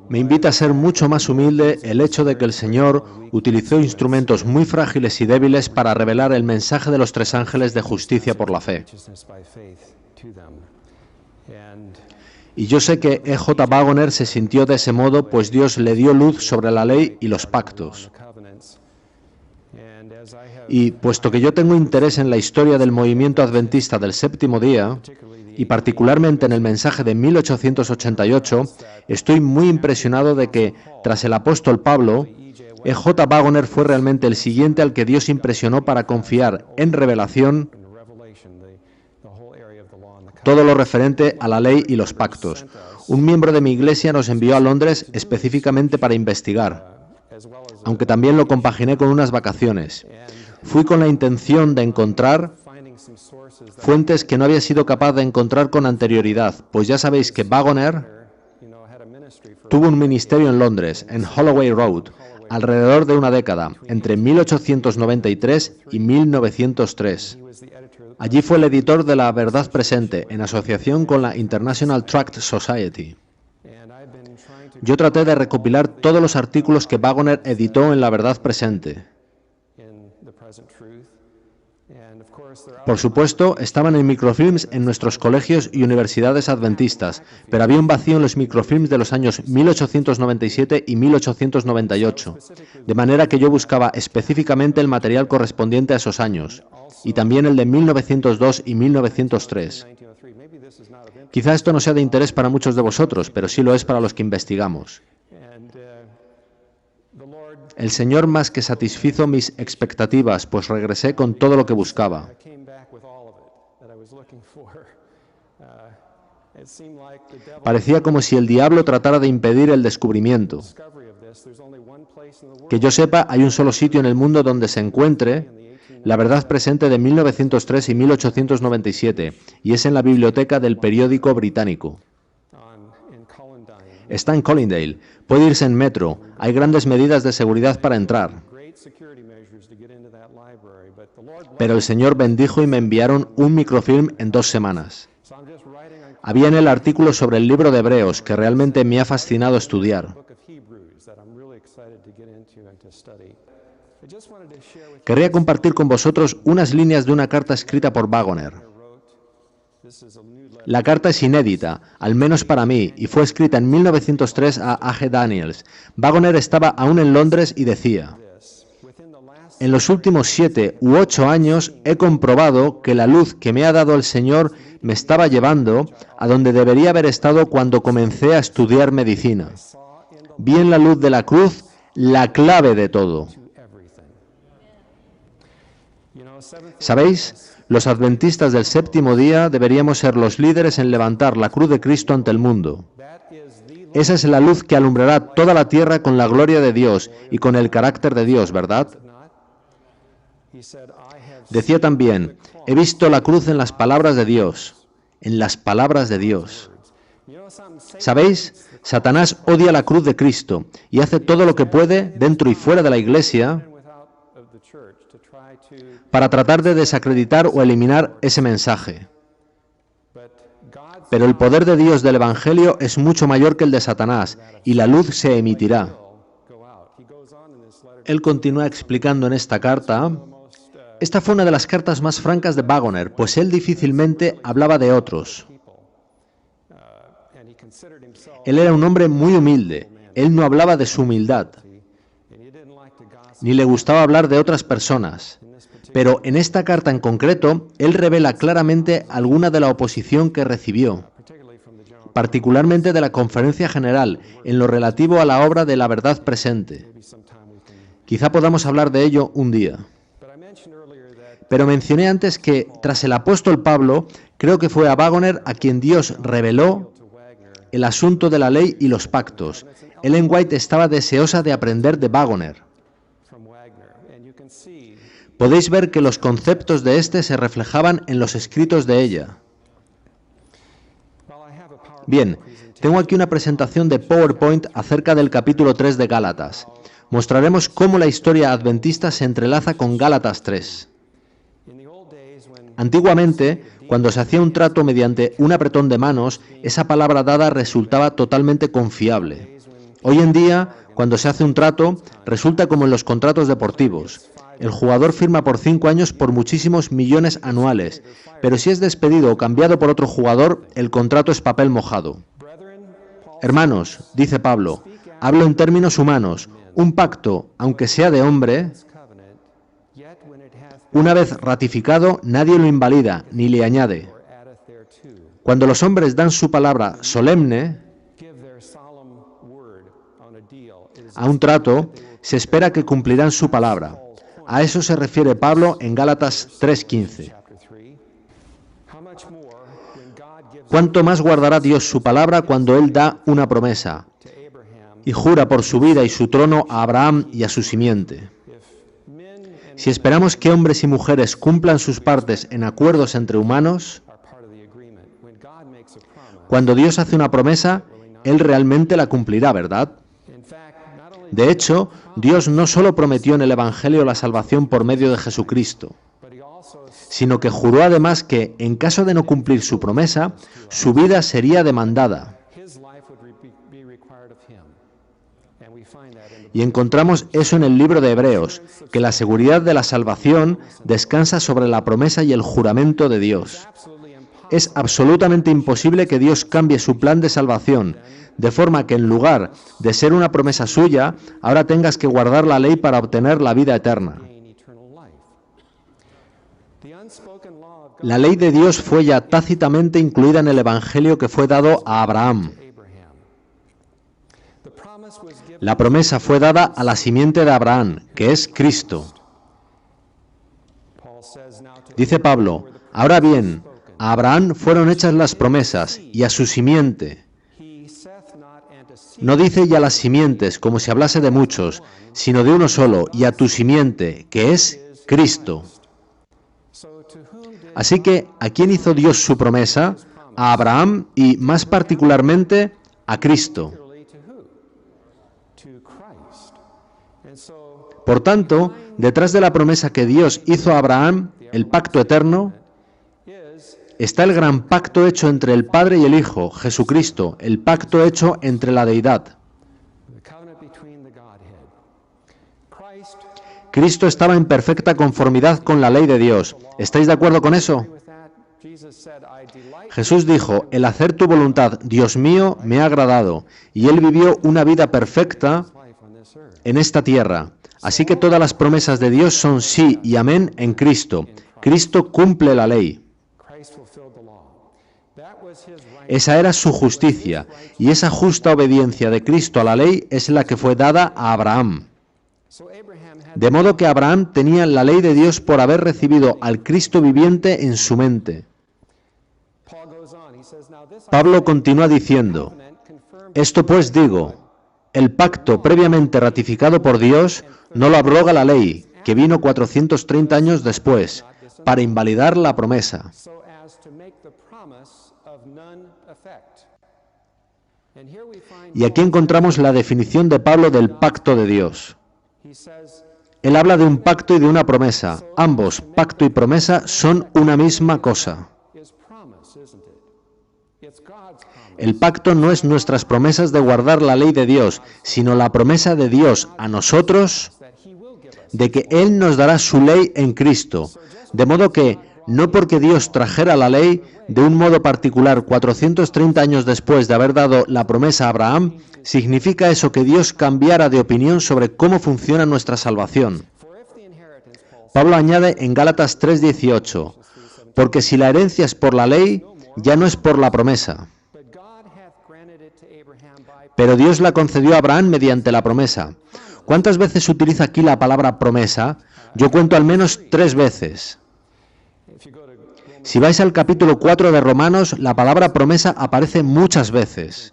Me invita a ser mucho más humilde el hecho de que el Señor utilizó instrumentos muy frágiles y débiles para revelar el mensaje de los tres ángeles de justicia por la fe. Y yo sé que E.J. Wagoner se sintió de ese modo, pues Dios le dio luz sobre la ley y los pactos. Y puesto que yo tengo interés en la historia del movimiento adventista del séptimo día, y particularmente en el mensaje de 1888, estoy muy impresionado de que, tras el apóstol Pablo, E.J. Wagoner fue realmente el siguiente al que Dios impresionó para confiar en revelación todo lo referente a la ley y los pactos. Un miembro de mi iglesia nos envió a Londres específicamente para investigar, aunque también lo compaginé con unas vacaciones. Fui con la intención de encontrar fuentes que no había sido capaz de encontrar con anterioridad, pues ya sabéis que Wagoner tuvo un ministerio en Londres, en Holloway Road, alrededor de una década, entre 1893 y 1903. Allí fue el editor de La Verdad Presente, en asociación con la International Tract Society. Yo traté de recopilar todos los artículos que Wagoner editó en La Verdad Presente. Por supuesto, estaban en microfilms en nuestros colegios y universidades adventistas, pero había un vacío en los microfilms de los años 1897 y 1898, de manera que yo buscaba específicamente el material correspondiente a esos años, y también el de 1902 y 1903. Quizá esto no sea de interés para muchos de vosotros, pero sí lo es para los que investigamos. El Señor más que satisfizo mis expectativas, pues regresé con todo lo que buscaba. Parecía como si el diablo tratara de impedir el descubrimiento. Que yo sepa, hay un solo sitio en el mundo donde se encuentre La Verdad Presente de 1903 y 1897, y es en la biblioteca del periódico británico. Está en Colindale. Puede irse en metro. Hay grandes medidas de seguridad para entrar. Pero el Señor bendijo y me enviaron un microfilm en 2 semanas. Había en el artículo sobre el libro de Hebreos, que realmente me ha fascinado estudiar. Querría compartir con vosotros unas líneas de una carta escrita por Wagoner. La carta es inédita, al menos para mí, y fue escrita en 1903 a A.G. Daniels. Wagoner estaba aún en Londres y decía: en los últimos 7 u 8 años he comprobado que la luz que me ha dado el Señor me estaba llevando a donde debería haber estado cuando comencé a estudiar medicina. Vi en la luz de la cruz la clave de todo. ¿Sabéis? Los adventistas del séptimo día deberíamos ser los líderes en levantar la cruz de Cristo ante el mundo. Esa es la luz que alumbrará toda la tierra con la gloria de Dios y con el carácter de Dios, ¿verdad? Decía también: he visto la cruz en las palabras de Dios, en las palabras de Dios. ¿Sabéis? Satanás odia la cruz de Cristo y hace todo lo que puede, dentro y fuera de la iglesia, para tratar de desacreditar o eliminar ese mensaje. Pero el poder de Dios del Evangelio es mucho mayor que el de Satanás, y la luz se emitirá. Él continúa explicando en esta carta: esta fue una de las cartas más francas de Wagoner, pues él difícilmente hablaba de otros. Él era un hombre muy humilde, él no hablaba de su humildad, ni le gustaba hablar de otras personas. Pero en esta carta en concreto, él revela claramente alguna de la oposición que recibió, particularmente de la Conferencia General, en lo relativo a la obra de La Verdad Presente. Quizá podamos hablar de ello un día. Pero mencioné antes que, tras el apóstol Pablo, creo que fue a Wagoner a quien Dios reveló el asunto de la ley y los pactos. Ellen White estaba deseosa de aprender de Wagoner. Podéis ver que los conceptos de este se reflejaban en los escritos de ella. Bien, tengo aquí una presentación de PowerPoint acerca del capítulo 3 de Gálatas. Mostraremos cómo la historia adventista se entrelaza con Gálatas 3. Antiguamente, cuando se hacía un trato mediante un apretón de manos, esa palabra dada resultaba totalmente confiable. Hoy en día, cuando se hace un trato, resulta como en los contratos deportivos. El jugador firma por 5 años por muchísimos millones anuales, pero si es despedido o cambiado por otro jugador, el contrato es papel mojado. Hermanos, dice Pablo, hablo en términos humanos, un pacto, aunque sea de hombre, una vez ratificado, nadie lo invalida ni le añade. Cuando los hombres dan su palabra solemne a un trato, se espera que cumplirán su palabra. A eso se refiere Pablo en Gálatas 3:15. ¿Cuánto más guardará Dios su palabra cuando Él da una promesa y jura por su vida y su trono a Abraham y a su simiente? Si esperamos que hombres y mujeres cumplan sus partes en acuerdos entre humanos, cuando Dios hace una promesa, Él realmente la cumplirá, ¿verdad? De hecho, Dios no solo prometió en el Evangelio la salvación por medio de Jesucristo, sino que juró además que, en caso de no cumplir su promesa, su vida sería demandada. Y encontramos eso en el libro de Hebreos, que la seguridad de la salvación descansa sobre la promesa y el juramento de Dios. Es absolutamente imposible que Dios cambie su plan de salvación, de forma que en lugar de ser una promesa suya, ahora tengas que guardar la ley para obtener la vida eterna. La ley de Dios fue ya tácitamente incluida en el Evangelio que fue dado a Abraham. La promesa fue dada a la simiente de Abraham, que es Cristo. Dice Pablo, ahora bien, a Abraham fueron hechas las promesas y a su simiente. No dice ya las simientes, como si hablase de muchos, sino de uno solo, y a tu simiente, que es Cristo. Así que, ¿a quién hizo Dios su promesa? A Abraham y, más particularmente, a Cristo. Por tanto, detrás de la promesa que Dios hizo a Abraham, el pacto eterno, está el gran pacto hecho entre el Padre y el Hijo, Jesucristo, el pacto hecho entre la deidad. Cristo estaba en perfecta conformidad con la ley de Dios. ¿Estáis de acuerdo con eso? Jesús dijo, el hacer tu voluntad, Dios mío, me ha agradado, y Él vivió una vida perfecta en esta tierra. Así que todas las promesas de Dios son sí y amén en Cristo. Cristo cumple la ley. Esa era su justicia, y esa justa obediencia de Cristo a la ley es la que fue dada a Abraham. De modo que Abraham tenía la ley de Dios por haber recibido al Cristo viviente en su mente. Pablo continúa diciendo, esto pues digo, el pacto previamente ratificado por Dios no lo abroga la ley, que vino 430 años después, para invalidar la promesa. Y aquí encontramos la definición de Pablo del pacto de Dios. Él habla de un pacto y de una promesa. Ambos, pacto y promesa, son una misma cosa. El pacto no es nuestras promesas de guardar la ley de Dios, sino la promesa de Dios a nosotros de que Él nos dará su ley en Cristo. De modo que, no porque Dios trajera la ley de un modo particular 430 años después de haber dado la promesa a Abraham, significa eso que Dios cambiara de opinión sobre cómo funciona nuestra salvación. Pablo añade en Gálatas 3:18, porque si la herencia es por la ley, ya no es por la promesa. Pero Dios la concedió a Abraham mediante la promesa. ¿Cuántas veces se utiliza aquí la palabra promesa? Yo cuento al menos 3 veces. Si vais al capítulo 4 de Romanos, la palabra promesa aparece muchas veces,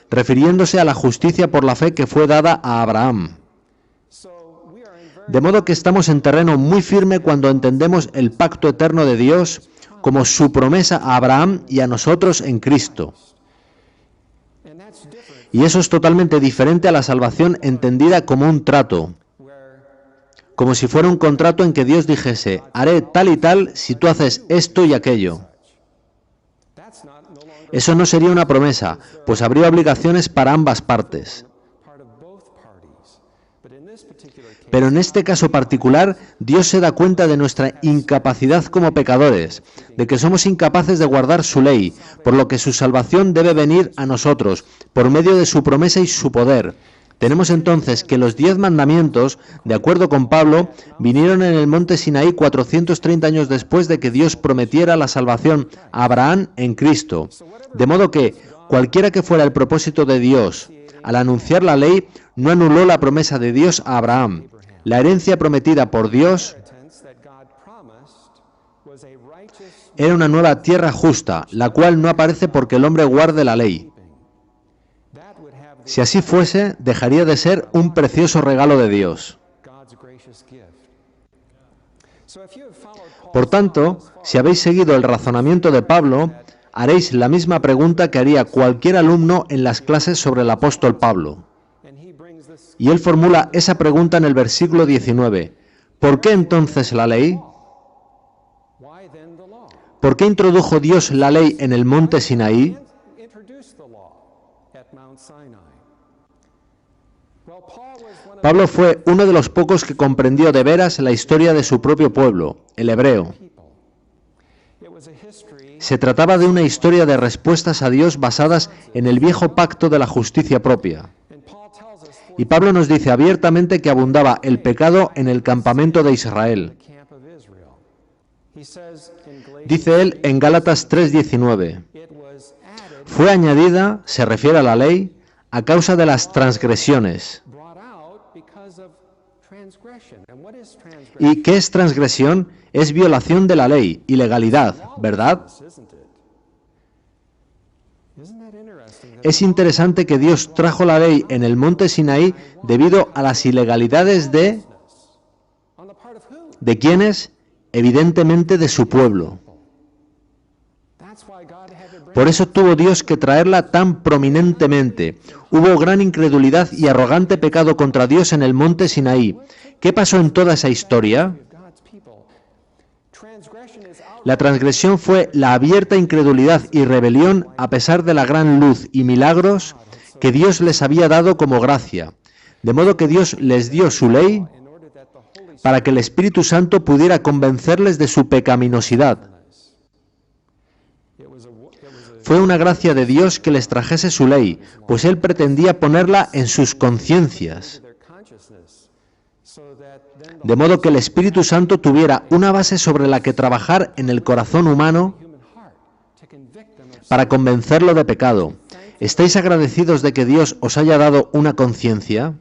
refiriéndose a la justicia por la fe que fue dada a Abraham. De modo que estamos en terreno muy firme cuando entendemos el pacto eterno de Dios como su promesa a Abraham y a nosotros en Cristo. Y eso es totalmente diferente a la salvación entendida como un trato, como si fuera un contrato en que Dios dijese, haré tal y tal si tú haces esto y aquello. Eso no sería una promesa, pues habría obligaciones para ambas partes. Pero en este caso particular, Dios se da cuenta de nuestra incapacidad como pecadores, de que somos incapaces de guardar su ley, por lo que su salvación debe venir a nosotros, por medio de su promesa y su poder. Tenemos entonces que los 10 mandamientos, de acuerdo con Pablo, vinieron en el monte Sinaí 430 años después de que Dios prometiera la salvación a Abraham en Cristo. De modo que, cualquiera que fuera el propósito de Dios, al anunciar la ley, no anuló la promesa de Dios a Abraham. La herencia prometida por Dios era una nueva tierra justa, la cual no aparece porque el hombre guarde la ley. Si así fuese, dejaría de ser un precioso regalo de Dios. Por tanto, si habéis seguido el razonamiento de Pablo, haréis la misma pregunta que haría cualquier alumno en las clases sobre el apóstol Pablo. Y él formula esa pregunta en el versículo 19. ¿Por qué entonces la ley? ¿Por qué introdujo Dios la ley en el monte Sinaí? Pablo fue uno de los pocos que comprendió de veras la historia de su propio pueblo, el hebreo. Se trataba de una historia de respuestas a Dios basadas en el viejo pacto de la justicia propia. Y Pablo nos dice abiertamente que abundaba el pecado en el campamento de Israel. Dice él en Gálatas 3:19, fue añadida, se refiere a la ley, a causa de las transgresiones. ¿Y qué es transgresión? Es violación de la ley, ilegalidad, ¿verdad? Es interesante que Dios trajo la ley en el monte Sinaí debido a las ilegalidades ¿de quiénes? Evidentemente de su pueblo. Por eso tuvo Dios que traerla tan prominentemente. Hubo gran incredulidad y arrogante pecado contra Dios en el monte Sinaí. ¿Qué pasó en toda esa historia? La transgresión fue la abierta incredulidad y rebelión a pesar de la gran luz y milagros que Dios les había dado como gracia. De modo que Dios les dio su ley para que el Espíritu Santo pudiera convencerles de su pecaminosidad. Fue una gracia de Dios que les trajese su ley, pues Él pretendía ponerla en sus conciencias. De modo que el Espíritu Santo tuviera una base sobre la que trabajar en el corazón humano para convencerlo de pecado. ¿Estáis agradecidos de que Dios os haya dado una conciencia?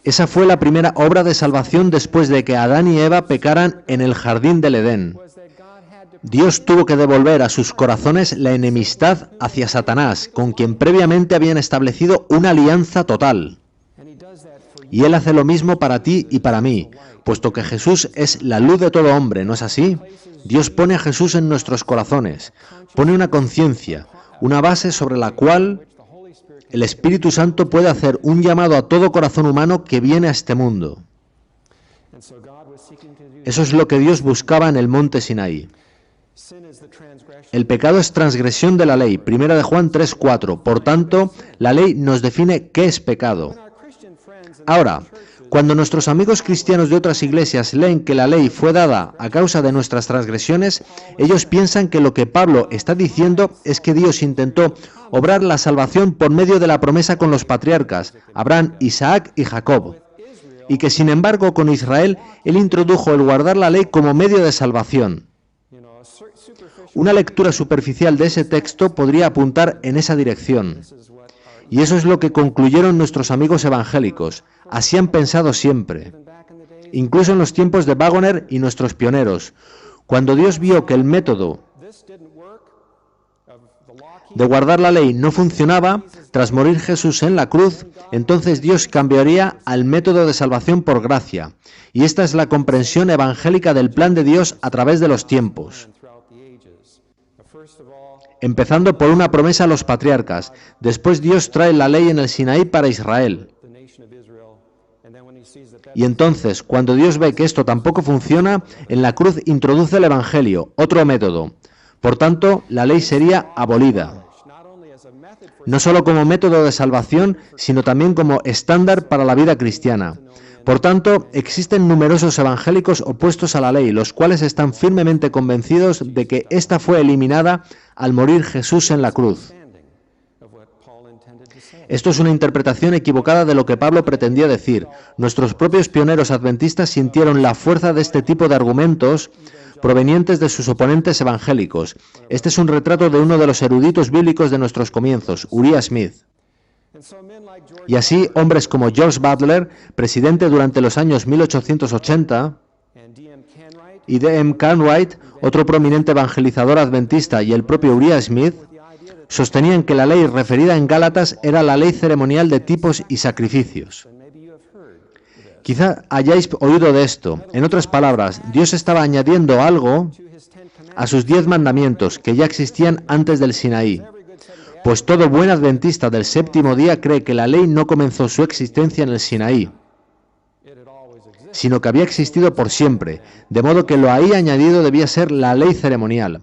Esa fue la primera obra de salvación después de que Adán y Eva pecaran en el jardín del Edén. Dios tuvo que devolver a sus corazones la enemistad hacia Satanás, con quien previamente habían establecido una alianza total. Y Él hace lo mismo para ti y para mí, puesto que Jesús es la luz de todo hombre, ¿no es así? Dios pone a Jesús en nuestros corazones, pone una conciencia, una base sobre la cual el Espíritu Santo puede hacer un llamado a todo corazón humano que viene a este mundo. Eso es lo que Dios buscaba en el monte Sinaí. El pecado es transgresión de la ley, 1 de Juan 3:4. Por tanto, la ley nos define qué es pecado. Ahora, cuando nuestros amigos cristianos de otras iglesias leen que la ley fue dada a causa de nuestras transgresiones, ellos piensan que lo que Pablo está diciendo es que Dios intentó obrar la salvación por medio de la promesa con los patriarcas, Abraham, Isaac y Jacob, y que sin embargo con Israel Él introdujo el guardar la ley como medio de salvación. Una lectura superficial de ese texto podría apuntar en esa dirección. Y eso es lo que concluyeron nuestros amigos evangélicos. Así han pensado siempre. Incluso en los tiempos de Waggoner y nuestros pioneros. Cuando Dios vio que el método de guardar la ley no funcionaba, tras morir Jesús en la cruz, entonces Dios cambiaría al método de salvación por gracia. Y esta es la comprensión evangélica del plan de Dios a través de los tiempos. Empezando por una promesa a los patriarcas. Después Dios trae la ley en el Sinaí para Israel. Y entonces, cuando Dios ve que esto tampoco funciona, en la cruz introduce el Evangelio, otro método. Por tanto, la ley sería abolida. No solo como método de salvación, sino también como estándar para la vida cristiana. Por tanto, existen numerosos evangélicos opuestos a la ley, los cuales están firmemente convencidos de que ésta fue eliminada al morir Jesús en la cruz. Esto es una interpretación equivocada de lo que Pablo pretendía decir. Nuestros propios pioneros adventistas sintieron la fuerza de este tipo de argumentos provenientes de sus oponentes evangélicos. Este es un retrato de uno de los eruditos bíblicos de nuestros comienzos, Uriah Smith. Y así, hombres como George Butler, presidente durante los años 1880, y D.M. Cartwright, otro prominente evangelizador adventista, y el propio Uriah Smith, sostenían que la ley referida en Gálatas era la ley ceremonial de tipos y sacrificios. Quizá hayáis oído de esto. En otras palabras, Dios estaba añadiendo algo a sus 10 mandamientos que ya existían antes del Sinaí. Pues todo buen adventista del séptimo día cree que la ley no comenzó su existencia en el Sinaí, sino que había existido por siempre, de modo que lo ahí añadido debía ser la ley ceremonial.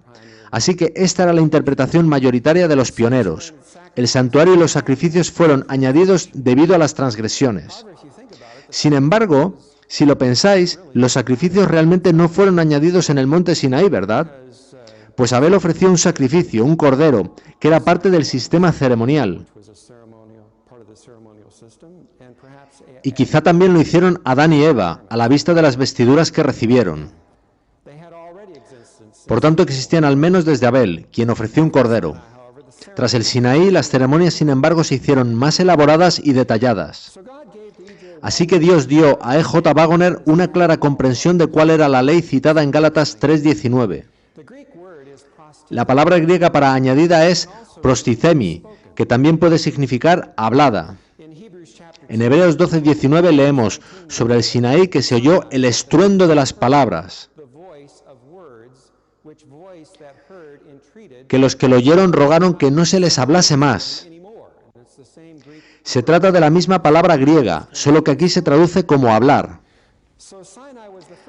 Así que esta era la interpretación mayoritaria de los pioneros. El santuario y los sacrificios fueron añadidos debido a las transgresiones. Sin embargo, si lo pensáis, los sacrificios realmente no fueron añadidos en el monte Sinaí, ¿verdad? Pues Abel ofreció un sacrificio, un cordero, que era parte del sistema ceremonial. Y quizá también lo hicieron Adán y Eva, a la vista de las vestiduras que recibieron. Por tanto, existían al menos desde Abel, quien ofreció un cordero. Tras el Sinaí, las ceremonias, sin embargo, se hicieron más elaboradas y detalladas. Así que Dios dio a E.J. Waggoner una clara comprensión de cuál era la ley citada en Gálatas 3:19. La palabra griega para añadida es prostithemi, que también puede significar hablada. En Hebreos 12:19 leemos sobre el Sinaí que se oyó el estruendo de las palabras, que los que lo oyeron rogaron que no se les hablase más. Se trata de la misma palabra griega, solo que aquí se traduce como hablar.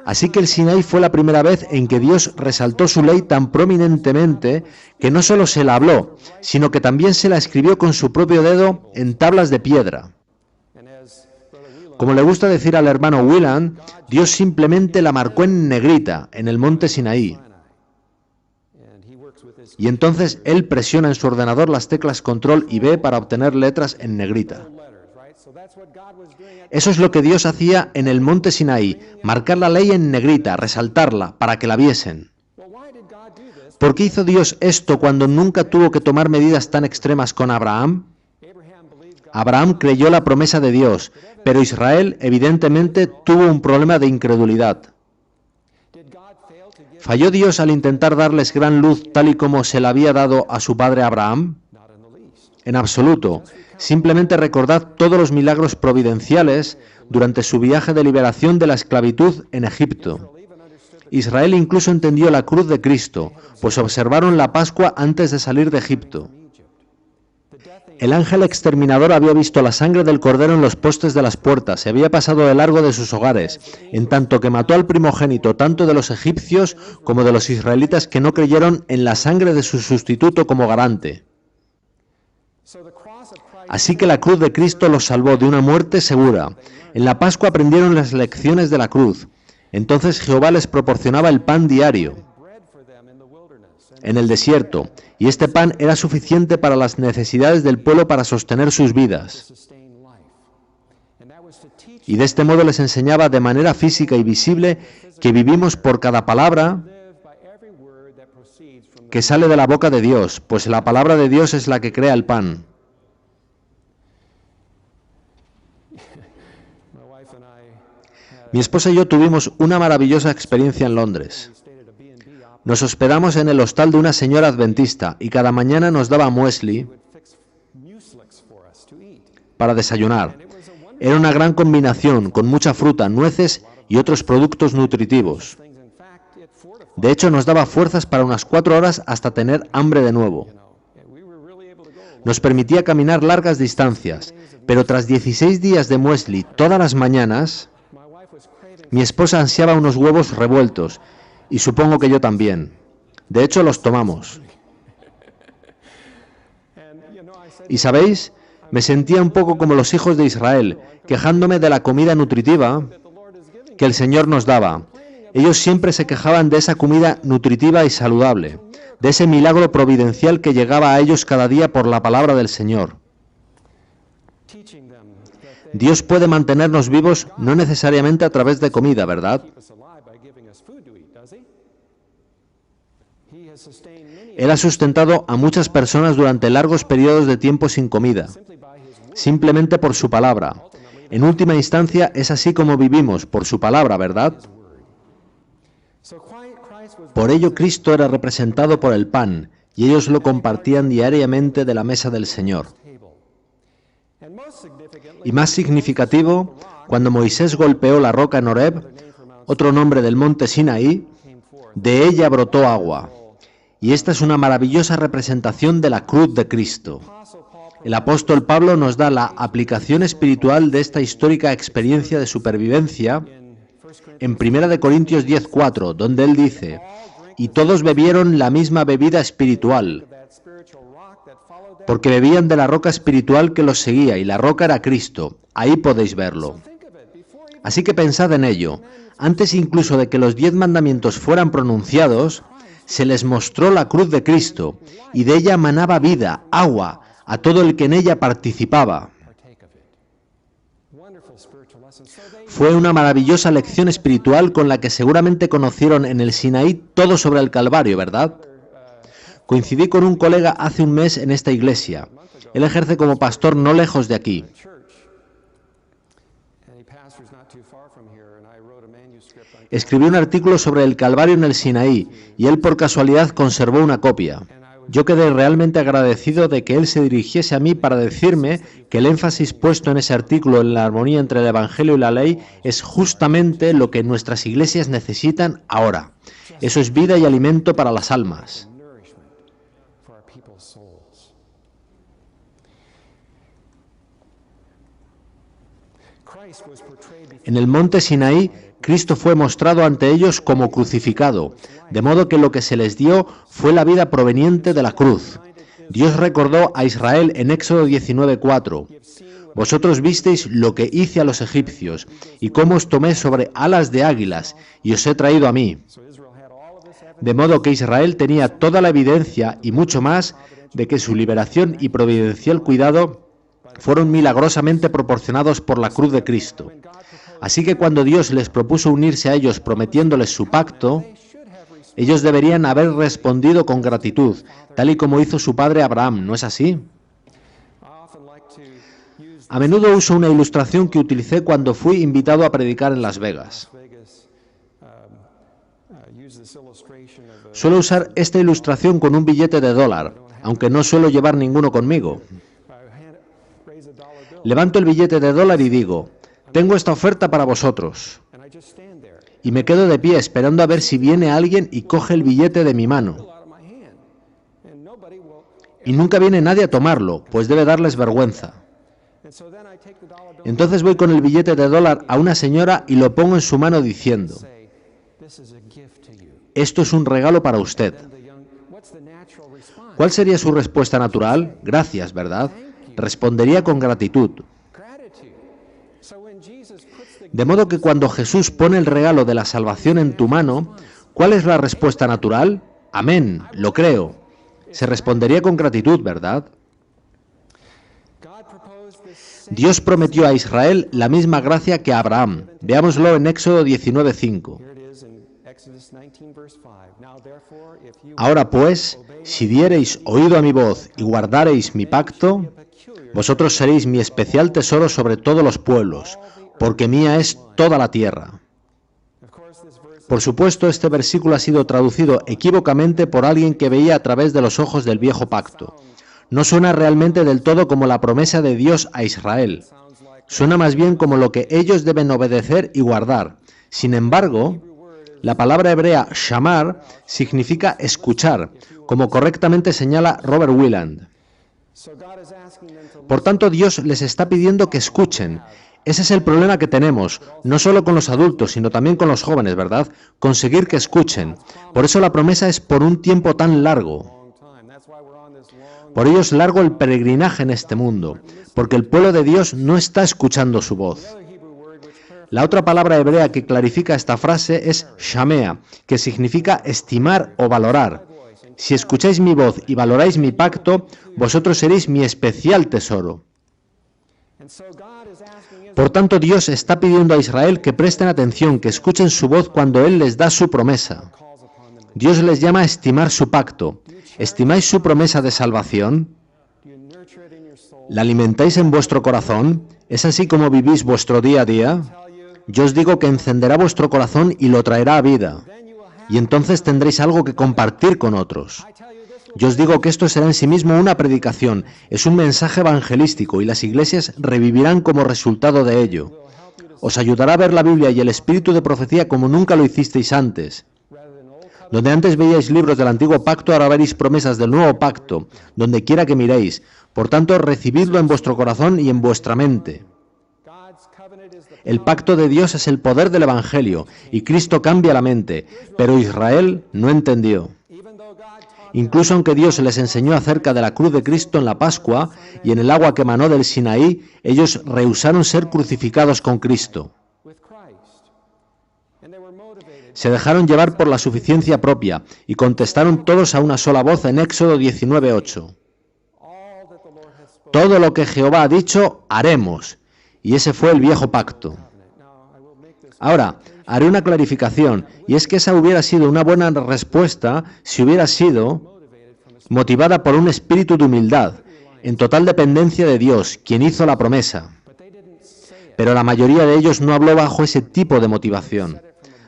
Así que el Sinaí fue la primera vez en que Dios resaltó su ley tan prominentemente que no solo se la habló, sino que también se la escribió con su propio dedo en tablas de piedra. Como le gusta decir al hermano Whelan, Dios simplemente la marcó en negrita, en el monte Sinaí. Y entonces él presiona en su ordenador las teclas control y B para obtener letras en negrita. Eso es lo que Dios hacía en el monte Sinaí, marcar la ley en negrita, resaltarla, para que la viesen. ¿Por qué hizo Dios esto cuando nunca tuvo que tomar medidas tan extremas con Abraham? Abraham creyó la promesa de Dios, pero Israel evidentemente tuvo un problema de incredulidad. ¿Falló Dios al intentar darles gran luz tal y como se la había dado a su padre Abraham? En absoluto. Simplemente recordad todos los milagros providenciales durante su viaje de liberación de la esclavitud en Egipto. Israel incluso entendió la cruz de Cristo, pues observaron la Pascua antes de salir de Egipto. El ángel exterminador había visto la sangre del cordero en los postes de las puertas, se había pasado de largo de sus hogares, en tanto que mató al primogénito tanto de los egipcios como de los israelitas que no creyeron en la sangre de su sustituto como garante. Así que la cruz de Cristo los salvó de una muerte segura. En la Pascua aprendieron las lecciones de la cruz. Entonces Jehová les proporcionaba el pan diario en el desierto, y este pan era suficiente para las necesidades del pueblo para sostener sus vidas. Y de este modo les enseñaba de manera física y visible que vivimos por cada palabra que sale de la boca de Dios, pues la palabra de Dios es la que crea el pan. Mi esposa y yo tuvimos una maravillosa experiencia en Londres. Nos hospedamos en el hostal de una señora adventista y cada mañana nos daba muesli para desayunar. Era una gran combinación, con mucha fruta, nueces y otros productos nutritivos. De hecho, nos daba fuerzas para unas 4 horas hasta tener hambre de nuevo. Nos permitía caminar largas distancias, pero tras 16 días de muesli todas las mañanas, mi esposa ansiaba unos huevos revueltos, y supongo que yo también. De hecho, los tomamos. Y ¿sabéis? Me sentía un poco como los hijos de Israel, quejándome de la comida nutritiva que el Señor nos daba. Ellos siempre se quejaban de esa comida nutritiva y saludable, de ese milagro providencial que llegaba a ellos cada día por la palabra del Señor. Dios puede mantenernos vivos no necesariamente a través de comida, ¿verdad? Él ha sustentado a muchas personas durante largos periodos de tiempo sin comida, simplemente por su palabra. En última instancia, es así como vivimos, por su palabra, ¿verdad? Por ello, Cristo era representado por el pan, y ellos lo compartían diariamente de la mesa del Señor. Y más significativo, cuando Moisés golpeó la roca en Horeb, otro nombre del monte Sinaí, de ella brotó agua. Y esta es una maravillosa representación de la cruz de Cristo. El apóstol Pablo nos da la aplicación espiritual de esta histórica experiencia de supervivencia en 1 Corintios 10:4, donde él dice: y todos bebieron la misma bebida espiritual, porque bebían de la roca espiritual que los seguía, y la roca era Cristo. Ahí podéis verlo. Así que pensad en ello. Antes incluso de que los 10 mandamientos fueran pronunciados, se les mostró la cruz de Cristo, y de ella manaba vida, agua, a todo el que en ella participaba. Fue una maravillosa lección espiritual con la que seguramente conocieron en el Sinaí todo sobre el Calvario, ¿verdad? Coincidí con un colega hace un mes en esta iglesia. Él ejerce como pastor no lejos de aquí. Escribió un artículo sobre el Calvario en el Sinaí y él por casualidad conservó una copia. Yo quedé realmente agradecido de que él se dirigiese a mí para decirme que el énfasis puesto en ese artículo en la armonía entre el Evangelio y la ley es justamente lo que nuestras iglesias necesitan ahora. Eso es vida y alimento para las almas. En el monte Sinaí, Cristo fue mostrado ante ellos como crucificado, de modo que lo que se les dio fue la vida proveniente de la cruz. Dios recordó a Israel en Éxodo 19:4. Vosotros visteis lo que hice a los egipcios, y cómo os tomé sobre alas de águilas, y os he traído a mí. De modo que Israel tenía toda la evidencia, y mucho más, de que su liberación y providencial cuidado fueron milagrosamente proporcionados por la cruz de Cristo. Así que cuando Dios les propuso unirse a ellos prometiéndoles su pacto, ellos deberían haber respondido con gratitud, tal y como hizo su padre Abraham, ¿no es así? A menudo uso una ilustración que utilicé cuando fui invitado a predicar en Las Vegas. Suelo usar esta ilustración con un billete de $1, aunque no suelo llevar ninguno conmigo. Levanto el billete de $1 y digo: tengo esta oferta para vosotros. Y me quedo de pie esperando a ver si viene alguien y coge el billete de mi mano. Y nunca viene nadie a tomarlo, pues debe darles vergüenza. Entonces voy con el billete de $1 a una señora y lo pongo en su mano diciendo: esto es un regalo para usted. ¿Cuál sería su respuesta natural? Gracias, ¿verdad? Respondería con gratitud. De modo que cuando Jesús pone el regalo de la salvación en tu mano, ¿cuál es la respuesta natural? Amén, lo creo. Se respondería con gratitud, ¿verdad? Dios prometió a Israel la misma gracia que a Abraham. Veámoslo en Éxodo 19:5. Ahora pues, si diereis oído a mi voz y guardareis mi pacto, vosotros seréis mi especial tesoro sobre todos los pueblos, porque mía es toda la tierra. Por supuesto, este versículo ha sido traducido equívocamente por alguien que veía a través de los ojos del viejo pacto. No suena realmente del todo como la promesa de Dios a Israel. Suena más bien como lo que ellos deben obedecer y guardar. Sin embargo, la palabra hebrea shamar significa escuchar, como correctamente señala Robert Wieland. Por tanto, Dios les está pidiendo que escuchen. Ese es el problema que tenemos, no solo con los adultos, sino también con los jóvenes, ¿verdad? Conseguir que escuchen. Por eso la promesa es por un tiempo tan largo. Por ello es largo el peregrinaje en este mundo, porque el pueblo de Dios no está escuchando su voz. La otra palabra hebrea que clarifica esta frase es shamea, que significa estimar o valorar. Si escucháis mi voz y valoráis mi pacto, vosotros seréis mi especial tesoro. Por tanto, Dios está pidiendo a Israel que presten atención, que escuchen su voz cuando Él les da su promesa. Dios les llama a estimar su pacto. ¿Estimáis su promesa de salvación? ¿La alimentáis en vuestro corazón? ¿Es así como vivís vuestro día a día? Yo os digo que encenderá vuestro corazón y lo traerá a vida. Y entonces tendréis algo que compartir con otros. Yo os digo que esto será en sí mismo una predicación, es un mensaje evangelístico y las iglesias revivirán como resultado de ello. Os ayudará a ver la Biblia y el espíritu de profecía como nunca lo hicisteis antes. Donde antes veíais libros del antiguo pacto, ahora veréis promesas del nuevo pacto, donde quiera que miréis. Por tanto, recibidlo en vuestro corazón y en vuestra mente. El pacto de Dios es el poder del Evangelio, y Cristo cambia la mente, pero Israel no entendió. Incluso aunque Dios les enseñó acerca de la cruz de Cristo en la Pascua y en el agua que emanó del Sinaí, ellos rehusaron ser crucificados con Cristo. Se dejaron llevar por la suficiencia propia y contestaron todos a una sola voz en Éxodo 19:8. Todo lo que Jehová ha dicho, haremos. Y ese fue el viejo pacto. Ahora, haré una clarificación, y es que esa hubiera sido una buena respuesta si hubiera sido motivada por un espíritu de humildad, en total dependencia de Dios, quien hizo la promesa. Pero la mayoría de ellos no habló bajo ese tipo de motivación.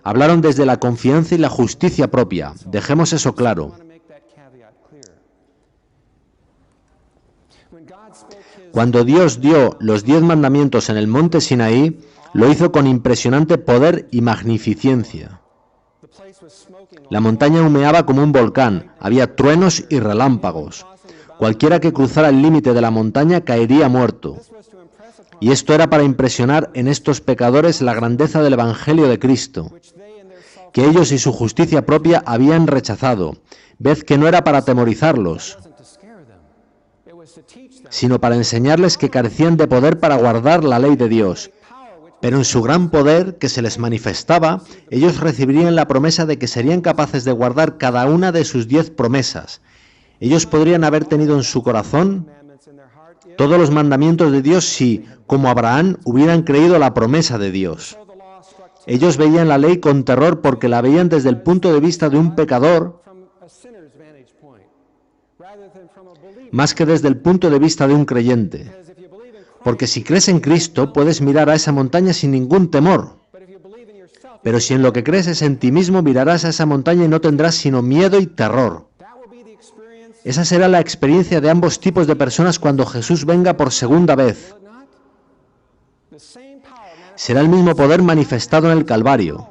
Hablaron desde la confianza y la justicia propia. Dejemos eso claro. Cuando Dios dio los 10 mandamientos en el monte Sinaí, lo hizo con impresionante poder y magnificencia. La montaña humeaba como un volcán, había truenos y relámpagos. Cualquiera que cruzara el límite de la montaña caería muerto. Y esto era para impresionar en estos pecadores la grandeza del Evangelio de Cristo, que ellos y su justicia propia habían rechazado. Ved que no era para atemorizarlos, sino para enseñarles que carecían de poder para guardar la ley de Dios. Pero en su gran poder que se les manifestaba, ellos recibirían la promesa de que serían capaces de guardar cada una de sus 10 promesas. Ellos podrían haber tenido en su corazón todos los mandamientos de Dios si, como Abraham, hubieran creído la promesa de Dios. Ellos veían la ley con terror porque la veían desde el punto de vista de un pecador, más que desde el punto de vista de un creyente. Porque si crees en Cristo, puedes mirar a esa montaña sin ningún temor. Pero si en lo que crees es en ti mismo, mirarás a esa montaña y no tendrás sino miedo y terror. Esa será la experiencia de ambos tipos de personas cuando Jesús venga por segunda vez. Será el mismo poder manifestado en el Calvario.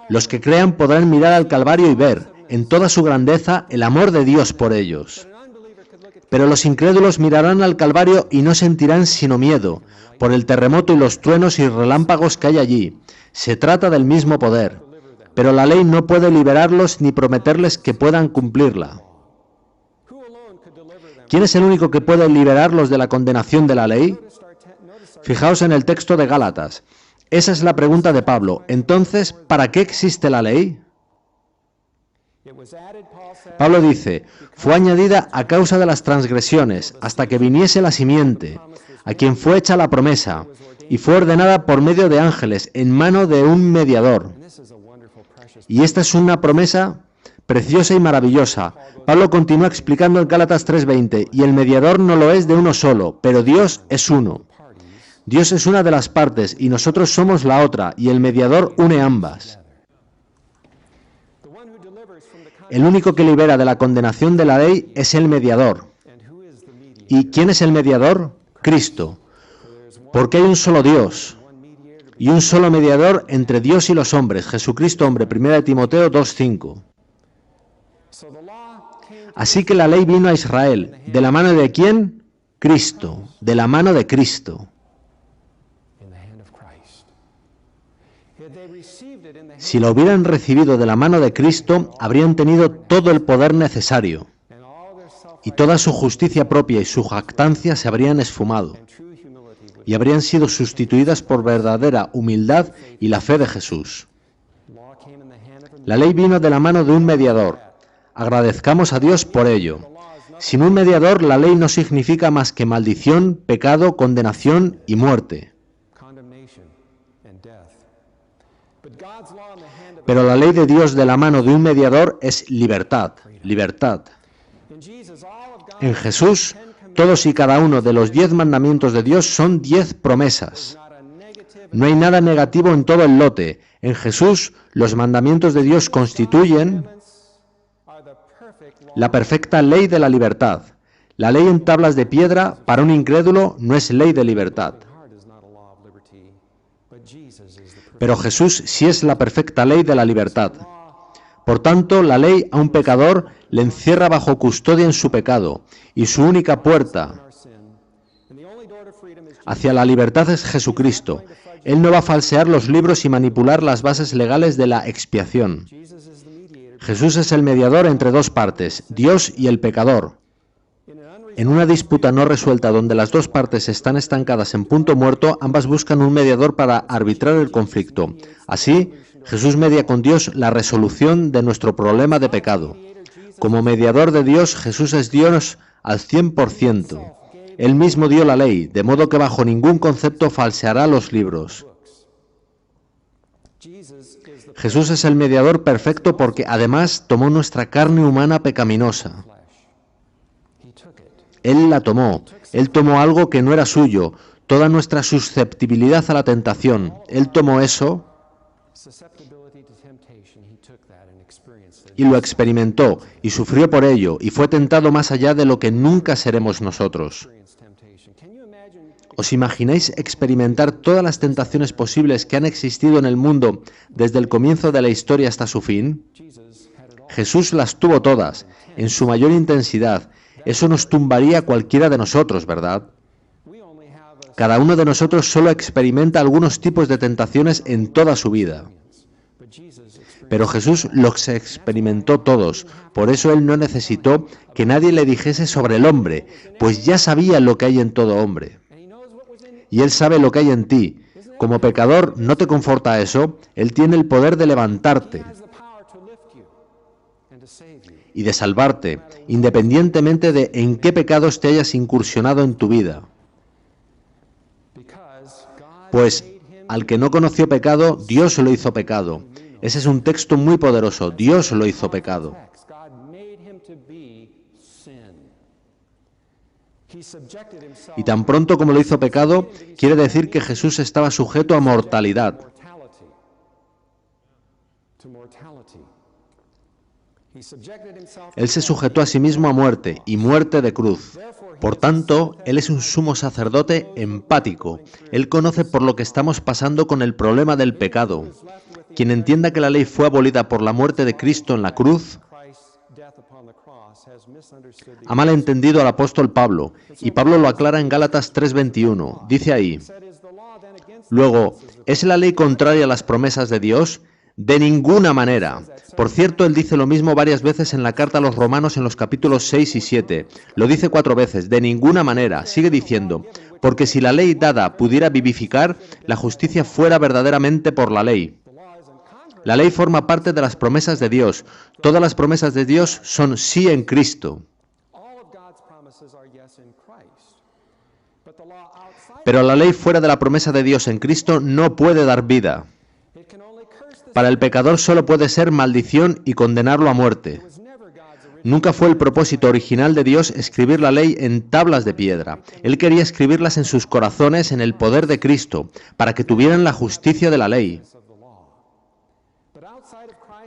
Los que crean podrán mirar al Calvario y ver, en toda su grandeza, el amor de Dios por ellos. Pero los incrédulos mirarán al Calvario y no sentirán sino miedo, por el terremoto y los truenos y relámpagos que hay allí. Se trata del mismo poder, pero la ley no puede liberarlos ni prometerles que puedan cumplirla. ¿Quién es el único que puede liberarlos de la condenación de la ley? Fijaos en el texto de Gálatas. Esa es la pregunta de Pablo. Entonces, ¿para qué existe la ley? Pablo dice, fue añadida a causa de las transgresiones, hasta que viniese la simiente, a quien fue hecha la promesa, y fue ordenada por medio de ángeles, en mano de un mediador. Y esta es una promesa preciosa y maravillosa. Pablo continúa explicando en Gálatas 3:20, y el mediador no lo es de uno solo, pero Dios es uno. Dios es una de las partes, y nosotros somos la otra, y el mediador une ambas. El único que libera de la condenación de la ley es el mediador. ¿Y quién es el mediador? Cristo. Porque hay un solo Dios y un solo mediador entre Dios y los hombres, Jesucristo hombre, 1 Timoteo 2:5. Así que la ley vino a Israel. ¿De la mano de quién? Cristo. De la mano de Cristo. Si la hubieran recibido de la mano de Cristo, habrían tenido todo el poder necesario, y toda su justicia propia y su jactancia se habrían esfumado, y habrían sido sustituidas por verdadera humildad y la fe de Jesús. La ley vino de la mano de un mediador. Agradezcamos a Dios por ello. Sin un mediador, la ley no significa más que maldición, pecado, condenación y muerte. Pero la ley de Dios de la mano de un mediador es libertad, libertad. En Jesús, todos y cada uno de los 10 mandamientos de Dios son 10 promesas. No hay nada negativo en todo el lote. En Jesús, los mandamientos de Dios constituyen la perfecta ley de la libertad. La ley en tablas de piedra, para un incrédulo, no es ley de libertad. Pero Jesús sí es la perfecta ley de la libertad. Por tanto, la ley a un pecador le encierra bajo custodia en su pecado, y su única puerta hacia la libertad es Jesucristo. Él no va a falsear los libros y manipular las bases legales de la expiación. Jesús es el mediador entre dos partes, Dios y el pecador. En una disputa no resuelta donde las dos partes están estancadas en punto muerto, ambas buscan un mediador para arbitrar el conflicto. Así, Jesús media con Dios la resolución de nuestro problema de pecado. Como mediador de Dios, Jesús es Dios al 100%. Él mismo dio la ley, de modo que bajo ningún concepto falseará los libros. Jesús es el mediador perfecto porque además tomó nuestra carne humana pecaminosa. Él la tomó. Él tomó algo que no era suyo, toda nuestra susceptibilidad a la tentación. Él tomó eso y lo experimentó, y sufrió por ello, y fue tentado más allá de lo que nunca seremos nosotros. ¿Os imagináis experimentar todas las tentaciones posibles que han existido en el mundo desde el comienzo de la historia hasta su fin? Jesús las tuvo todas, en su mayor intensidad. Eso nos tumbaría a cualquiera de nosotros, ¿verdad? Cada uno de nosotros solo experimenta algunos tipos de tentaciones en toda su vida. Pero Jesús los experimentó todos, por eso Él no necesitó que nadie le dijese sobre el hombre, pues ya sabía lo que hay en todo hombre. Y Él sabe lo que hay en ti. Como pecador, ¿no te conforta eso? Él tiene el poder de levantarte y de salvarte, independientemente de en qué pecados te hayas incursionado en tu vida. Pues al que no conoció pecado, Dios lo hizo pecado. Ese es un texto muy poderoso. Dios lo hizo pecado. Y tan pronto como lo hizo pecado, quiere decir que Jesús estaba sujeto a mortalidad. Él se sujetó a sí mismo a muerte, y muerte de cruz. Por tanto, Él es un sumo sacerdote empático. Él conoce por lo que estamos pasando con el problema del pecado. Quien entienda que la ley fue abolida por la muerte de Cristo en la cruz, ha malentendido al apóstol Pablo, y Pablo lo aclara en Gálatas 3:21. Dice ahí: luego, ¿es la ley contraria a las promesas de Dios? De ninguna manera. Por cierto, él dice lo mismo varias veces en la carta a los Romanos en los capítulos 6 y 7. Lo dice 4 veces, de ninguna manera. Sigue diciendo, porque si la ley dada pudiera vivificar, la justicia fuera verdaderamente por la ley. La ley forma parte de las promesas de Dios. Todas las promesas de Dios son sí en Cristo. Pero la ley fuera de la promesa de Dios en Cristo no puede dar vida. Para el pecador solo puede ser maldición y condenarlo a muerte. Nunca fue el propósito original de Dios escribir la ley en tablas de piedra. Él quería escribirlas en sus corazones en el poder de Cristo, para que tuvieran la justicia de la ley.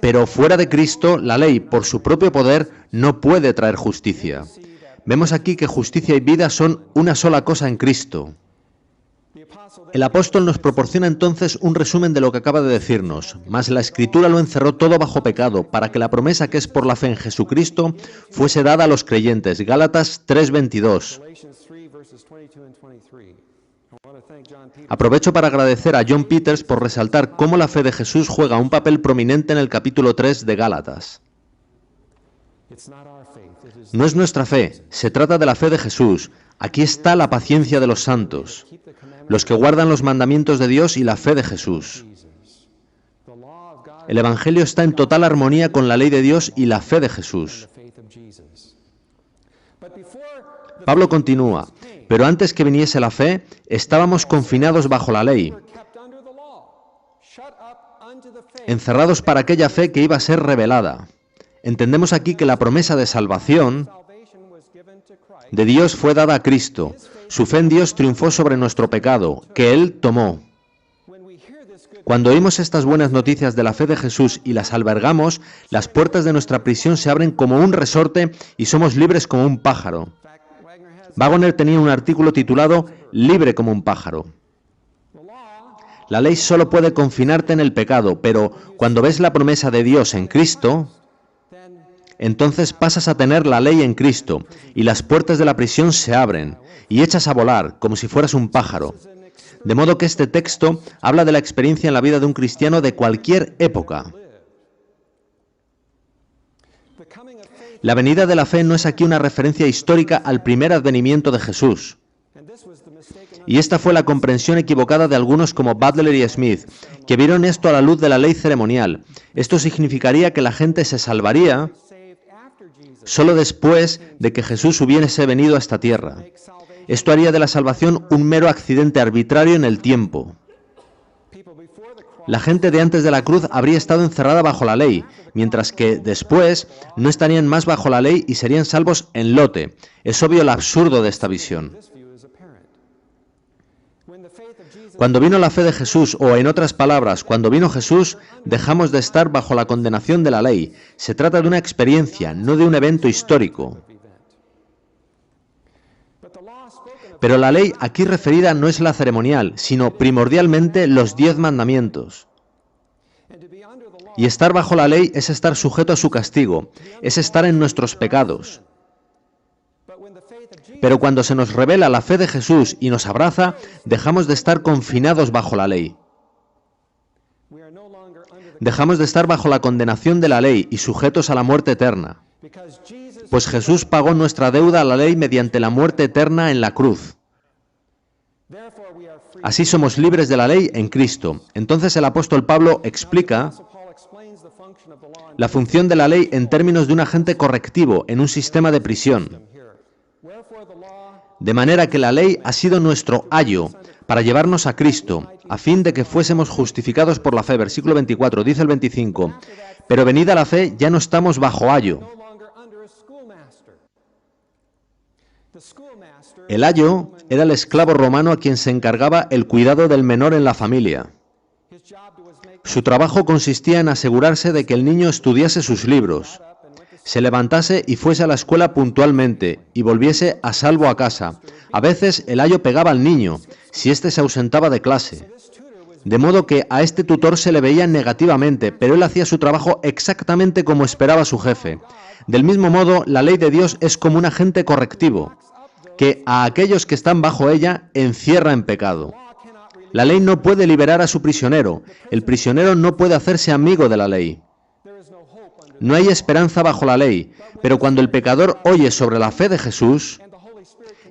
Pero fuera de Cristo, la ley, por su propio poder, no puede traer justicia. Vemos aquí que justicia y vida son una sola cosa en Cristo. El apóstol nos proporciona entonces un resumen de lo que acaba de decirnos, mas la Escritura lo encerró todo bajo pecado, para que la promesa que es por la fe en Jesucristo fuese dada a los creyentes. Gálatas 3:22. Aprovecho para agradecer a John Peters por resaltar cómo la fe de Jesús juega un papel prominente en el capítulo 3 de Gálatas. No es nuestra fe, se trata de la fe de Jesús. Aquí está la paciencia de los santos, los que guardan los mandamientos de Dios y la fe de Jesús. El Evangelio está en total armonía con la ley de Dios y la fe de Jesús. Pablo continúa, pero antes que viniese la fe, estábamos confinados bajo la ley, encerrados para aquella fe que iba a ser revelada. Entendemos aquí que la promesa de salvación de Dios fue dada a Cristo. Su fe en Dios triunfó sobre nuestro pecado, que Él tomó. Cuando oímos estas buenas noticias de la fe de Jesús y las albergamos, las puertas de nuestra prisión se abren como un resorte y somos libres como un pájaro. Waggoner tenía un artículo titulado «Libre como un pájaro». La ley solo puede confinarte en el pecado, pero cuando ves la promesa de Dios en Cristo, entonces pasas a tener la ley en Cristo, y las puertas de la prisión se abren, y echas a volar, como si fueras un pájaro. De modo que este texto habla de la experiencia en la vida de un cristiano de cualquier época. La venida de la fe no es aquí una referencia histórica al primer advenimiento de Jesús. Y esta fue la comprensión equivocada de algunos como Butler y Smith, que vieron esto a la luz de la ley ceremonial. Esto significaría que la gente se salvaría solo después de que Jesús hubiese venido a esta tierra. Esto haría de la salvación un mero accidente arbitrario en el tiempo. La gente de antes de la cruz habría estado encerrada bajo la ley, mientras que después no estarían más bajo la ley y serían salvos en lote. Es obvio el absurdo de esta visión. Cuando vino la fe de Jesús, o en otras palabras, cuando vino Jesús, dejamos de estar bajo la condenación de la ley. Se trata de una experiencia, no de un evento histórico. Pero la ley aquí referida no es la ceremonial, sino primordialmente los 10 mandamientos. Y estar bajo la ley es estar sujeto a su castigo, es estar en nuestros pecados. Pero cuando se nos revela la fe de Jesús y nos abraza, dejamos de estar confinados bajo la ley. Dejamos de estar bajo la condenación de la ley y sujetos a la muerte eterna. Pues Jesús pagó nuestra deuda a la ley mediante la muerte eterna en la cruz. Así somos libres de la ley en Cristo. Entonces el apóstol Pablo explica la función de la ley en términos de un agente correctivo en un sistema de prisión. De manera que la ley ha sido nuestro ayo para llevarnos a Cristo, a fin de que fuésemos justificados por la fe. Versículo 24, dice el 25, pero venida la fe ya no estamos bajo ayo. El ayo era el esclavo romano a quien se encargaba el cuidado del menor en la familia. Su trabajo consistía en asegurarse de que el niño estudiase sus libros, se levantase y fuese a la escuela puntualmente y volviese a salvo a casa. A veces el ayo pegaba al niño si éste se ausentaba de clase. De modo que a este tutor se le veía negativamente, pero él hacía su trabajo exactamente como esperaba su jefe. Del mismo modo, la ley de Dios es como un agente correctivo, que a aquellos que están bajo ella encierra en pecado. La ley no puede liberar a su prisionero, el prisionero no puede hacerse amigo de la ley. No hay esperanza bajo la ley, pero cuando el pecador oye sobre la fe de Jesús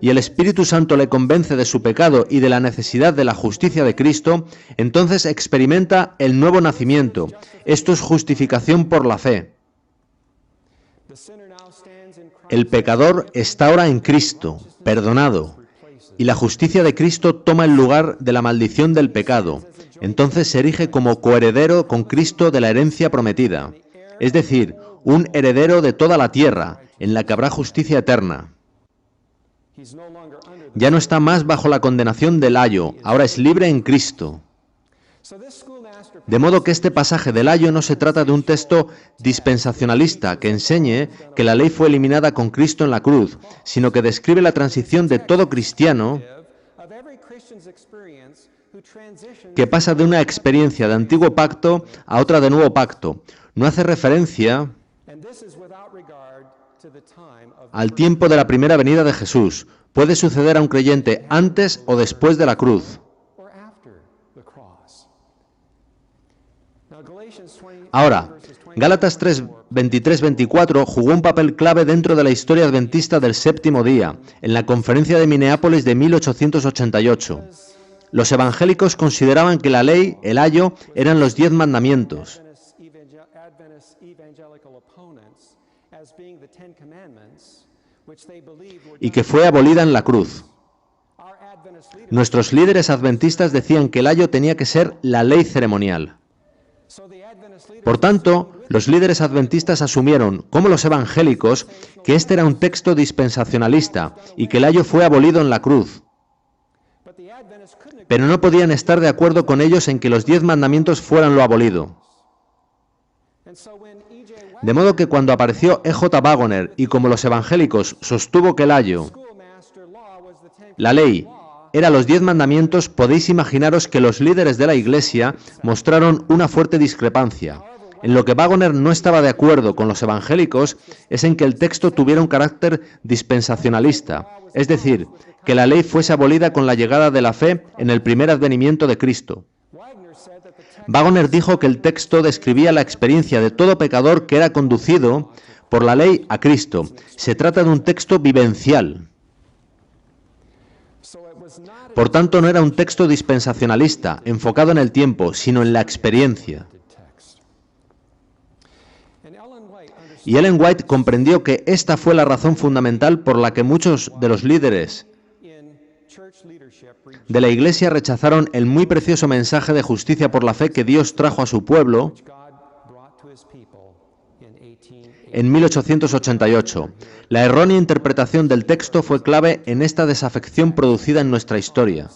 y el Espíritu Santo le convence de su pecado y de la necesidad de la justicia de Cristo, entonces experimenta el nuevo nacimiento. Esto es justificación por la fe. El pecador está ahora en Cristo, perdonado, y la justicia de Cristo toma el lugar de la maldición del pecado. Entonces se erige como coheredero con Cristo de la herencia prometida. Es decir, un heredero de toda la tierra, en la que habrá justicia eterna. Ya no está más bajo la condenación del ayo, ahora es libre en Cristo. De modo que este pasaje del ayo no se trata de un texto dispensacionalista que enseñe que la ley fue eliminada con Cristo en la cruz, sino que describe la transición de todo cristiano que pasa de una experiencia de antiguo pacto a otra de nuevo pacto. No hace referencia al tiempo de la primera venida de Jesús. Puede suceder a un creyente antes o después de la cruz. Ahora, Gálatas 3, 23-24 jugó un papel clave dentro de la historia adventista del séptimo día, en la conferencia de Minneapolis de 1888. Los evangélicos consideraban que la ley, el ayo, eran los 10 mandamientos y que fue abolida en la cruz. Nuestros líderes adventistas decían que el ayo tenía que ser la ley ceremonial. Por tanto, los líderes adventistas asumieron, como los evangélicos, que este era un texto dispensacionalista y que el ayo fue abolido en la cruz. Pero no podían estar de acuerdo con ellos en que los 10 mandamientos fueran lo abolido. De modo que cuando apareció E.J. Waggoner y como los evangélicos sostuvo que el ayo, la ley, era los 10 mandamientos, podéis imaginaros que los líderes de la Iglesia mostraron una fuerte discrepancia. En lo que Waggoner no estaba de acuerdo con los evangélicos es en que el texto tuviera un carácter dispensacionalista, es decir, que la ley fuese abolida con la llegada de la fe en el primer advenimiento de Cristo. Waggoner dijo que el texto describía la experiencia de todo pecador que era conducido por la ley a Cristo. Se trata de un texto vivencial. Por tanto, no era un texto dispensacionalista, enfocado en el tiempo, sino en la experiencia. Y Ellen White comprendió que esta fue la razón fundamental por la que muchos de los líderes de la Iglesia rechazaron el muy precioso mensaje de justicia por la fe que Dios trajo a su pueblo en 1888. La errónea interpretación del texto fue clave en esta desafección producida en nuestra historia.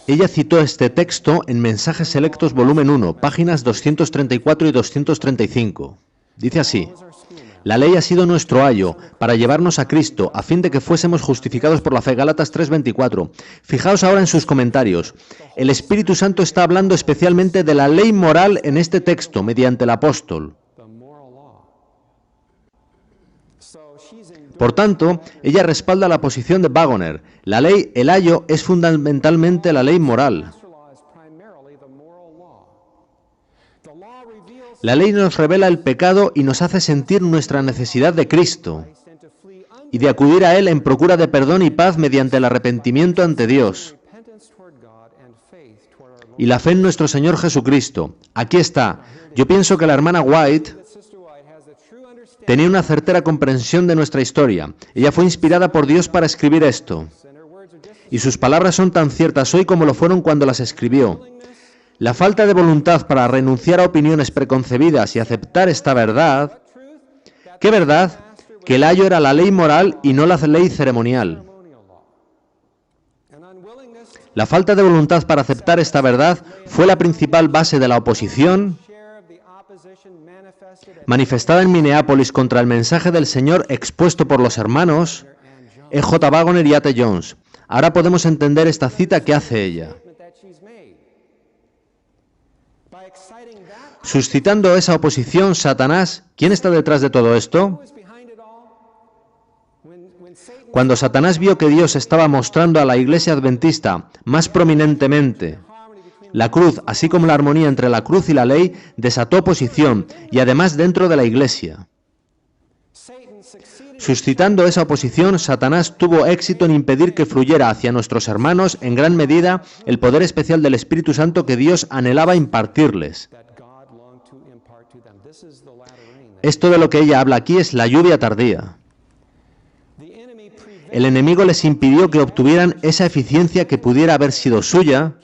Ella citó este texto en Mensajes Selectos, volumen 1, páginas 234 y 235. Dice así: la ley ha sido nuestro ayo para llevarnos a Cristo, a fin de que fuésemos justificados por la fe. Gálatas 3:24. Fijaos ahora en sus comentarios. El Espíritu Santo está hablando especialmente de la ley moral en este texto, mediante el apóstol. Por tanto, ella respalda la posición de Waggoner. La ley, el ayo, es fundamentalmente la ley moral. La ley nos revela el pecado y nos hace sentir nuestra necesidad de Cristo y de acudir a Él en procura de perdón y paz mediante el arrepentimiento ante Dios y la fe en nuestro Señor Jesucristo. Aquí está. Yo pienso que la hermana White tenía una certera comprensión de nuestra historia. Ella fue inspirada por Dios para escribir esto. Y sus palabras son tan ciertas hoy como lo fueron cuando las escribió. La falta de voluntad para renunciar a opiniones preconcebidas y aceptar esta verdad. ¿Qué verdad? Que el ayo era la ley moral y no la ley ceremonial. La falta de voluntad para aceptar esta verdad fue la principal base de la oposición manifestada en Minneapolis contra el mensaje del Señor expuesto por los hermanos E.J. Waggoner y A.T. Jones. Ahora podemos entender esta cita que hace ella. Suscitando esa oposición, Satanás, ¿quién está detrás de todo esto? Cuando Satanás vio que Dios estaba mostrando a la Iglesia adventista más prominentemente la cruz, así como la armonía entre la cruz y la ley, desató oposición, y además dentro de la Iglesia. Suscitando esa oposición, Satanás tuvo éxito en impedir que fluyera hacia nuestros hermanos, en gran medida, el poder especial del Espíritu Santo que Dios anhelaba impartirles. Esto de lo que ella habla aquí es la lluvia tardía. El enemigo les impidió que obtuvieran esa eficiencia que pudiera haber sido suya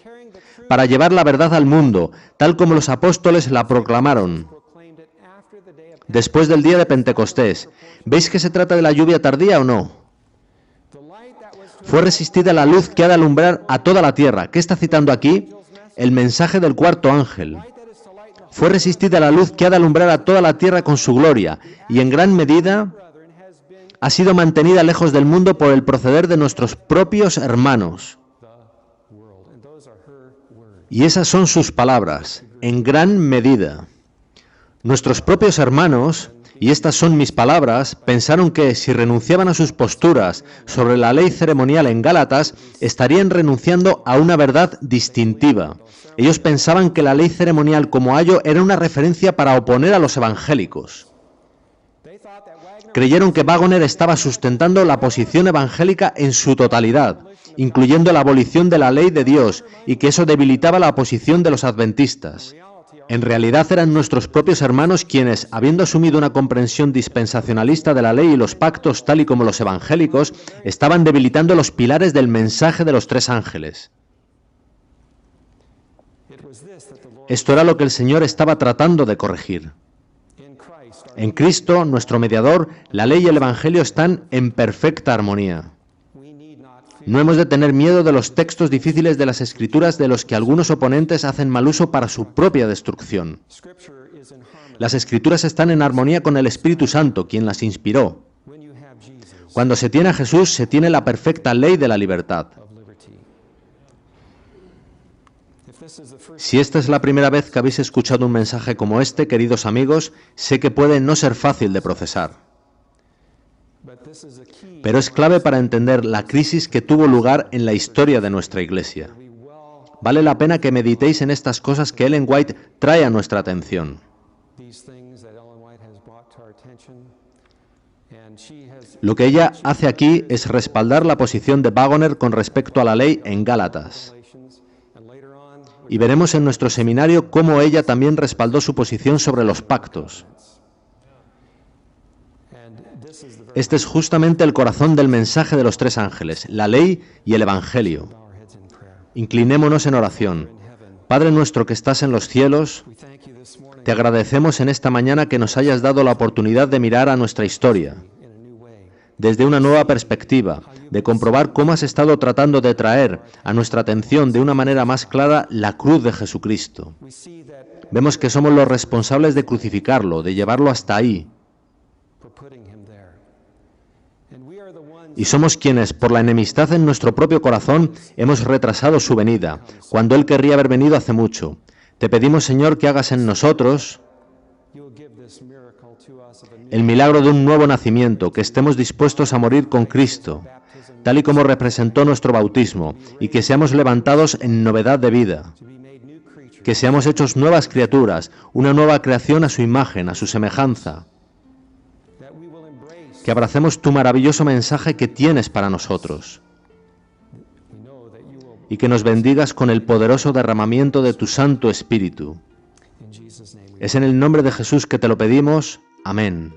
para llevar la verdad al mundo, tal como los apóstoles la proclamaron después del día de Pentecostés. ¿Veis que se trata de la lluvia tardía o no? Fue resistida la luz que ha de alumbrar a toda la tierra. ¿Qué está citando aquí? El mensaje del cuarto ángel. Fue resistida la luz que ha de alumbrar a toda la tierra con su gloria, y en gran medida ha sido mantenida lejos del mundo por el proceder de nuestros propios hermanos. Y esas son sus palabras, en gran medida. Nuestros propios hermanos, y estas son mis palabras, pensaron que si renunciaban a sus posturas sobre la ley ceremonial en Gálatas, estarían renunciando a una verdad distintiva. Ellos pensaban que la ley ceremonial como ayo era una referencia para oponer a los evangélicos. Creyeron que Waggoner estaba sustentando la posición evangélica en su totalidad, incluyendo la abolición de la ley de Dios, y que eso debilitaba la posición de los adventistas. En realidad eran nuestros propios hermanos quienes, habiendo asumido una comprensión dispensacionalista de la ley y los pactos tal y como los evangélicos, estaban debilitando los pilares del mensaje de los tres ángeles. Esto era lo que el Señor estaba tratando de corregir. En Cristo, nuestro mediador, la ley y el Evangelio están en perfecta armonía. No hemos de tener miedo de los textos difíciles de las Escrituras de los que algunos oponentes hacen mal uso para su propia destrucción. Las Escrituras están en armonía con el Espíritu Santo, quien las inspiró. Cuando se tiene a Jesús, se tiene la perfecta ley de la libertad. Si esta es la primera vez que habéis escuchado un mensaje como este, queridos amigos, sé que puede no ser fácil de procesar. Pero es clave para entender la crisis que tuvo lugar en la historia de nuestra Iglesia. Vale la pena que meditéis en estas cosas que Ellen White trae a nuestra atención. Lo que ella hace aquí es respaldar la posición de Waggoner con respecto a la ley en Gálatas. Y veremos en nuestro seminario cómo ella también respaldó su posición sobre los pactos. Este es justamente el corazón del mensaje de los tres ángeles, la ley y el Evangelio. Inclinémonos en oración. Padre nuestro que estás en los cielos, te agradecemos en esta mañana que nos hayas dado la oportunidad de mirar a nuestra historia desde una nueva perspectiva, de comprobar cómo has estado tratando de traer a nuestra atención de una manera más clara la cruz de Jesucristo. Vemos que somos los responsables de crucificarlo, de llevarlo hasta ahí. Y somos quienes, por la enemistad en nuestro propio corazón, hemos retrasado su venida, cuando Él querría haber venido hace mucho. Te pedimos, Señor, que hagas en nosotros el milagro de un nuevo nacimiento, que estemos dispuestos a morir con Cristo, tal y como representó nuestro bautismo, y que seamos levantados en novedad de vida, que seamos hechos nuevas criaturas, una nueva creación a su imagen, a su semejanza, que abracemos tu maravilloso mensaje que tienes para nosotros, y que nos bendigas con el poderoso derramamiento de tu Santo Espíritu. Es en el nombre de Jesús que te lo pedimos. Amén.